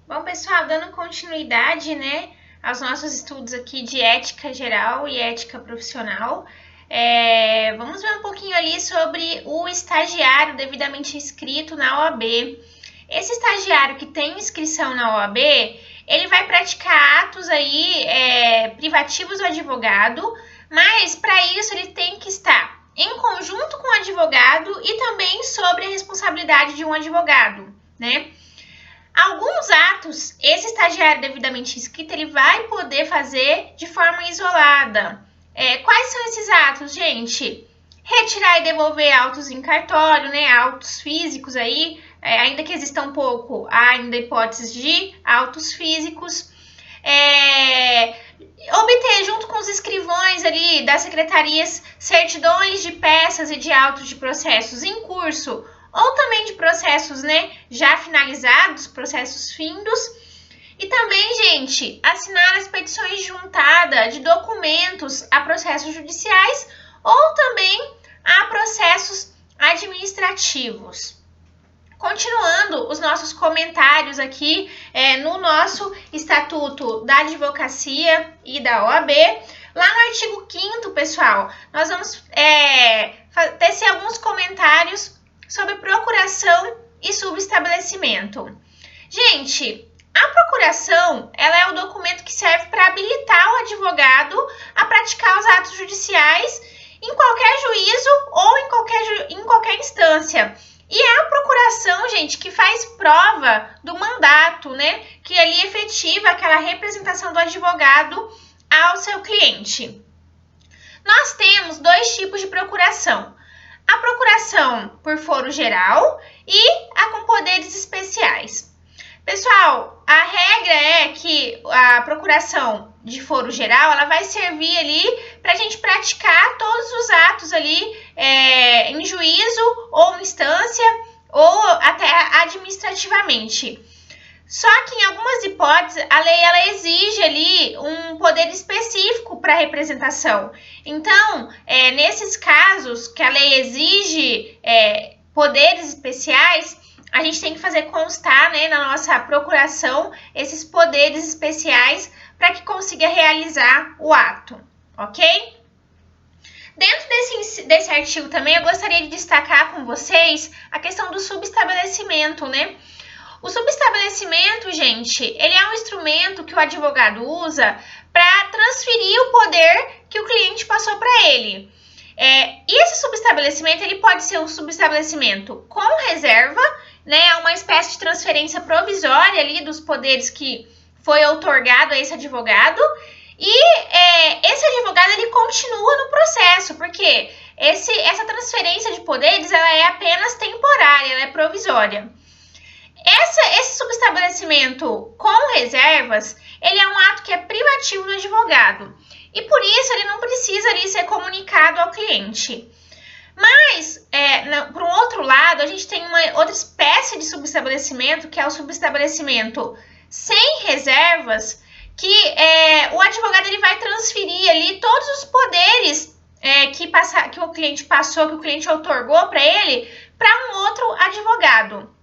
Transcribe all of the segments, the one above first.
Bom, pessoal, dando continuidade, né, aos nossos estudos aqui de ética geral e ética profissional, vamos ver um pouquinho ali sobre o estagiário devidamente inscrito na OAB. Esse estagiário que tem inscrição na OAB, ele vai praticar atos aí privativos do advogado, mas para isso ele tem que estar em conjunto com o advogado e também sobre a responsabilidade de um advogado, né? Alguns atos, esse estagiário devidamente inscrito, ele vai poder fazer de forma isolada. Quais são esses atos, gente? Retirar e devolver autos em cartório, né? Autos físicos aí, ainda que existam pouco, há ainda hipóteses de autos físicos. Obter junto com os escrivões ali das secretarias certidões de peças e de autos de processos em curso ou também de processos, né, já finalizados, processos findos. E também, gente, assinar as petições de juntada de documentos a processos judiciais ou também a processos administrativos. Continuando os nossos comentários aqui no nosso Estatuto da Advocacia e da OAB, lá no artigo 5º, pessoal, nós vamos tecer alguns comentários sobre procuração e subestabelecimento. Gente, a procuração ela é o documento que serve para habilitar o advogado a praticar os atos judiciais em qualquer juízo ou em qualquer instância. E é a procuração, gente, que faz prova do mandato, né? Que ali efetiva aquela representação do advogado ao seu cliente. Nós temos dois tipos de procuração. A procuração por foro geral e a com poderes especiais. Pessoal, a regra é que a procuração de foro geral, ela vai servir ali para a gente praticar todos os atos ali em juízo ou instância ou até administrativamente. Só que em algumas hipóteses, a lei ela exige ali um poder específico para a representação. Então, nesses casos que a lei exige poderes especiais, a gente tem que fazer constar, né, na nossa procuração esses poderes especiais para que consiga realizar o ato, ok? Dentro desse artigo também, eu gostaria de destacar com vocês a questão do subestabelecimento, né? O subestabelecimento, gente, ele é um instrumento que o advogado usa para transferir o poder que o cliente passou para ele. E esse subestabelecimento, ele pode ser um subestabelecimento com reserva, né, uma espécie de transferência provisória ali dos poderes que foi outorgado a esse advogado. E esse advogado, ele continua no processo, porque essa transferência de poderes, ela é apenas temporária, ela é provisória. Esse subestabelecimento com reservas, ele é um ato que é privativo do advogado. E por isso, ele não precisa ali ser comunicado ao cliente. Mas, por um outro lado, a gente tem uma outra espécie de subestabelecimento, que é o subestabelecimento sem reservas, que o advogado ele vai transferir ali todos os poderes que o cliente passou, que o cliente outorgou para ele, para um outro advogado.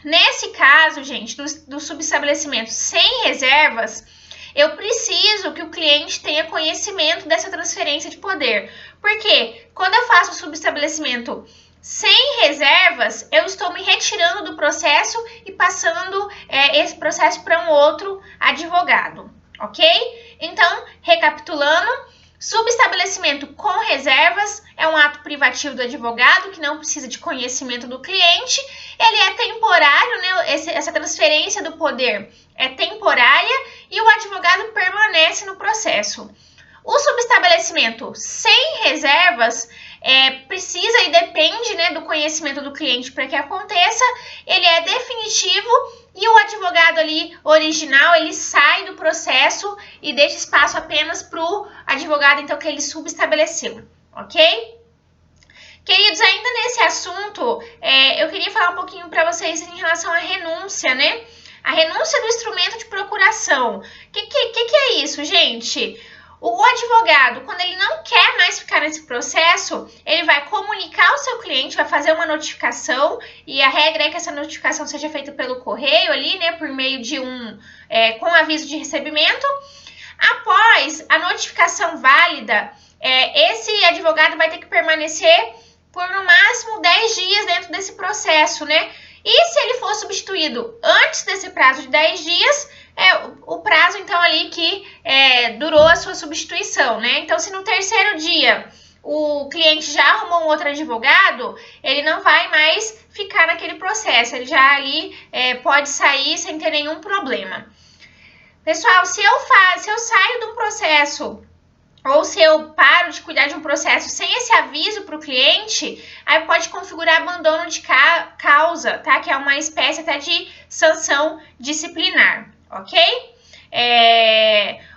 Nesse caso, gente, do subestabelecimento sem reservas, eu preciso que o cliente tenha conhecimento dessa transferência de poder. Porque quando eu faço o subestabelecimento sem reservas, eu estou me retirando do processo e passando esse processo para um outro advogado, ok? Então, recapitulando, subestabelecimento com reservas é um ato privativo do advogado que não precisa de conhecimento do cliente. Ele é temporário, né? Essa transferência do poder é temporária e o advogado permanece no processo. O subestabelecimento sem reservas precisa e depende, né, do conhecimento do cliente para que aconteça. Ele é definitivo e o advogado ali original, ele sai do processo e deixa espaço apenas para o advogado, então, que ele subestabeleceu, ok? Queridos, ainda nesse assunto, eu queria falar um pouquinho para vocês em relação à renúncia, né? A renúncia do instrumento de procuração. O que é isso, gente? O advogado, quando ele não quer mais ficar nesse processo, ele vai comunicar ao seu cliente, vai fazer uma notificação, e a regra é que essa notificação seja feita pelo correio ali, né, por meio de com aviso de recebimento. Após a notificação válida, esse advogado vai ter que permanecer por no máximo 10 dias dentro desse processo, né? E se ele for substituído antes desse prazo de 10 dias, o prazo então ali que durou a sua substituição, né? Então, se no terceiro dia o cliente já arrumou um outro advogado, ele não vai mais ficar naquele processo, ele já ali pode sair sem ter nenhum problema. Pessoal, se eu saio de um processo ou se eu paro de cuidar de um processo sem esse aviso para o cliente, aí pode configurar abandono de causa, tá? Que é uma espécie até de sanção disciplinar, ok?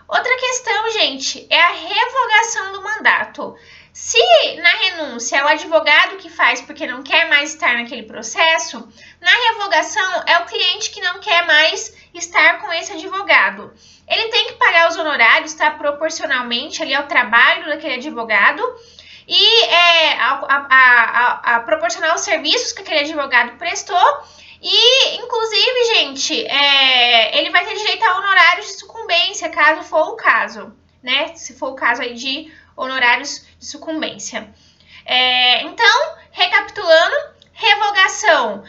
Outra questão, gente, é a revogação do mandato. Se na renúncia é o advogado que faz porque não quer mais estar naquele processo, na revogação é o cliente que não quer mais estar com esse advogado. Ele tem que pagar os honorários, tá? Proporcionalmente ali ao trabalho daquele advogado e proporcionar os serviços que aquele advogado prestou. E, inclusive, gente, ele vai ter direito a honorários de sucumbência, caso for o caso, né? Se for o caso aí de honorários de sucumbência. Então, recapitulando, revogação,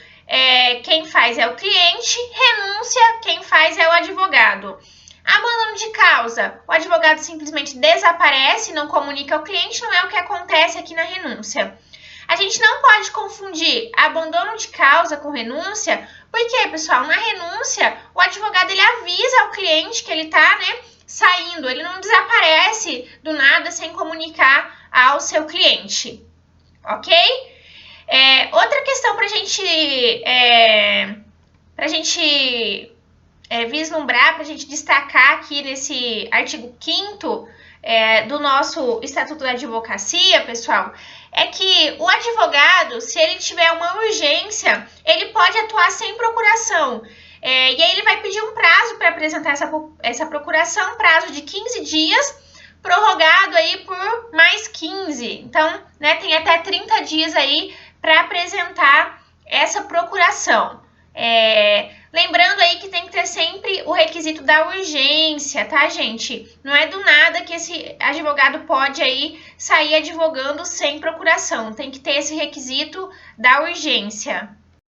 quem faz é o cliente, renúncia, quem faz é o advogado. Abandono de causa, o advogado simplesmente desaparece, não comunica ao cliente, não é o que acontece aqui na renúncia. A gente não pode confundir abandono de causa com renúncia, porque, pessoal, na renúncia, o advogado ele avisa ao cliente que ele está, né, saindo, ele não desaparece do nada sem comunicar ao seu cliente, ok? Outra questão para a gente vislumbrar, para a gente destacar aqui nesse artigo 5º do nosso Estatuto da Advocacia, pessoal, é que o advogado, se ele tiver uma urgência, ele pode atuar sem procuração. E aí ele vai pedir um prazo para apresentar essa procuração, prazo de 15 dias, prorrogado aí por mais 15. Então, né, tem até 30 dias aí para apresentar essa procuração. Lembrando aí que tem que ter sempre o requisito da urgência, tá, gente? Não é do nada que esse advogado pode aí sair advogando sem procuração. Tem que ter esse requisito da urgência.